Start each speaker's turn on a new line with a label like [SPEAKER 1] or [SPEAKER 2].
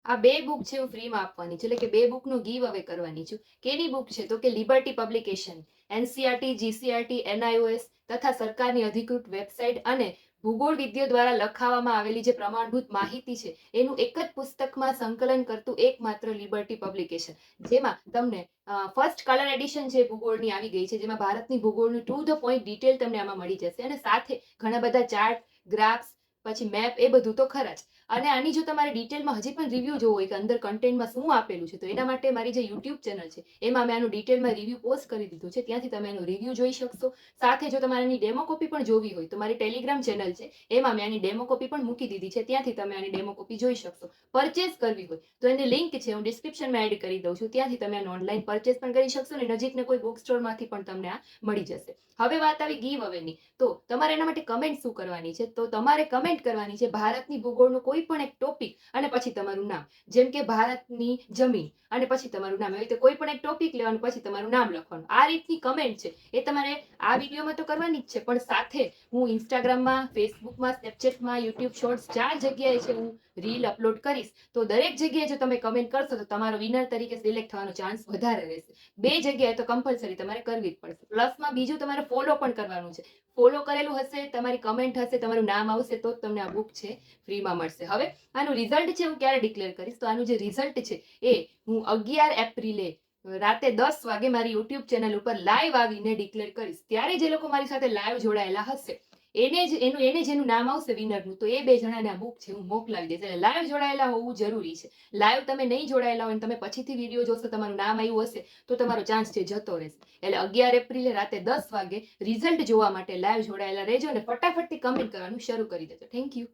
[SPEAKER 1] આ બે બુક છે હું ફ્રીમાં આપવાની છું, એટલે કે બે બુકનો ગીવ અવે કરવાની છું. કેની બુક છે? તો કે Liberty Publication, NCERT, GCERT, NIOS તથા સરકારની અધિકૃત વેબસાઇટ અને ભૂગોળ વિદ્યો દ્વારા લખાવવામાં આવેલી જે પ્રમાણભૂત માહિતી છે એનું એક જ પુસ્તકમાં સંકલન કરતું એકમાત્ર લિબર્ટી પબ્લિકેશન, જેમાં તમને ફર્સ્ટ કલર એડિશન છે ભૂગોળની આવી ગઈ છે, જેમાં ભારતની ભૂગોળની ટુ ધ પોઈન્ટ ડિટેલ તમને આમાં મળી જશે અને સાથે ઘણા બધા ચાર્ટ, ગ્રાફ્સ, પછી મેપ, એ બધું તો ખરા જ. અને આની જો તમારે ડિટેલમાં હજી પણ રિવ્યૂ જોવો હોય કે અંદર કન્ટેન્ટમાં શું આપેલું છે, તો એના માટે મારી જે યુટ્યુબ ચેનલ છે એમાં મેં આનું ડિટેલમાં રિવ્યૂ પોસ્ટ કરી દીધું છે, ત્યાંથી તમે એનું રિવ્યૂ જોઈ શકશો. સાથે જો તમારે એની ડેમો કોપી પણ જોવી હોય તો મારી ટેલિગ્રામ ચેનલ છે એમાં મેં આની ડેમો કોપી પણ મૂકી દીધી છે, ત્યાંથી તમે આની ડેમો કોપી જોઈ શકશો. પરચેસ કરવી હોય તો એની લિંક છે હું ડિસ્ક્રિપ્શનમાં એડ કરી દઉં છું, ત્યાંથી તમે આનું ઓનલાઈન પરચેસ પણ કરી શકશો અને નજીકના કોઈ બુક સ્ટોરમાંથી પણ તમને આ મળી જશે. હવે વાત આવી ગીવ અવેની, તો તમારે એના માટે કમેન્ટ શું કરવાની છે? તો તમારે કમેન્ટ કરવાની છે ભારતની ભૂગોળનો કોઈ પણ એક ટોપિક અને પછી તમારું નામ. જેમ કે ભારતની જમીન અને પછી તમારું નામ, એવી રીતે કોઈ પણ એક ટોપિક લેવાનું, પછી તમારું નામ લખવાનું. આ રીતની કમેન્ટ છે એ તમારે આ વિડીયોમાં તો કરવાની જ છે, પણ સાથે હું ઇન્સ્ટાગ્રામમાં, ફેસબુકમાં, સ્નેપચેટમાં, યુટ્યુબ શોર્ટ્સ 4 જગ્યાએ છે હું રીલ અપલોડ કરીશ. તો દરેક જગ્યાએ જો તમે કમેન્ટ કરશો તો તમારો વિનર તરીકે સિલેક્ટ થવાનો ચાન્સ વધારે રહેશે. બે જગ્યાએ તો કમ્પલસરી તમારે કરવી જ પડશે. પ્લસમાં બીજું તમારે ફોલો પણ કરવાનું છે. ફોલો કરેલું હશે, તમારી કમેન્ટ હશે, તમારું નામ આવશે તો જ તમને આ બુક છે ફ્રીમાં મળશે. હવે આનું રિઝલ્ટ છે હું ક્યારે ડિક્લેર કરીશ? તો આનું જે રિઝલ્ટ છે એ હું 11 એપ્રિલે રાતે 10 વાગે મારી યુટ્યુબ ચેનલ ઉપર લાઈવ આવીને ડિક્લેર કરીશ. ત્યારે જે લોકો મારી સાથે લાઈવ જોડાયેલા હશે એને જેનું નામ આવશે વિનરનું, તો એ બે જણાને આ બુક છે હું મોકલાવી દઈશ. એટલે લાઈવ જોડાયેલા હોવું જરૂરી છે. લાઈવ તમે નહીં જોડાયેલા હોય, તમે પછીથી વિડીયો જોશો, તમારું નામ આવ્યું હશે તો તમારો ચાન્સ છે જતો રહેશે. એટલે 11 એપ્રિલે રાતે 10 વાગે રિઝલ્ટ જોવા માટે લાઈવ જોડાયેલા રહેજો અને ફટાફટથી કમેન્ટ કરવાનું શરૂ કરી દેજો. Thank you.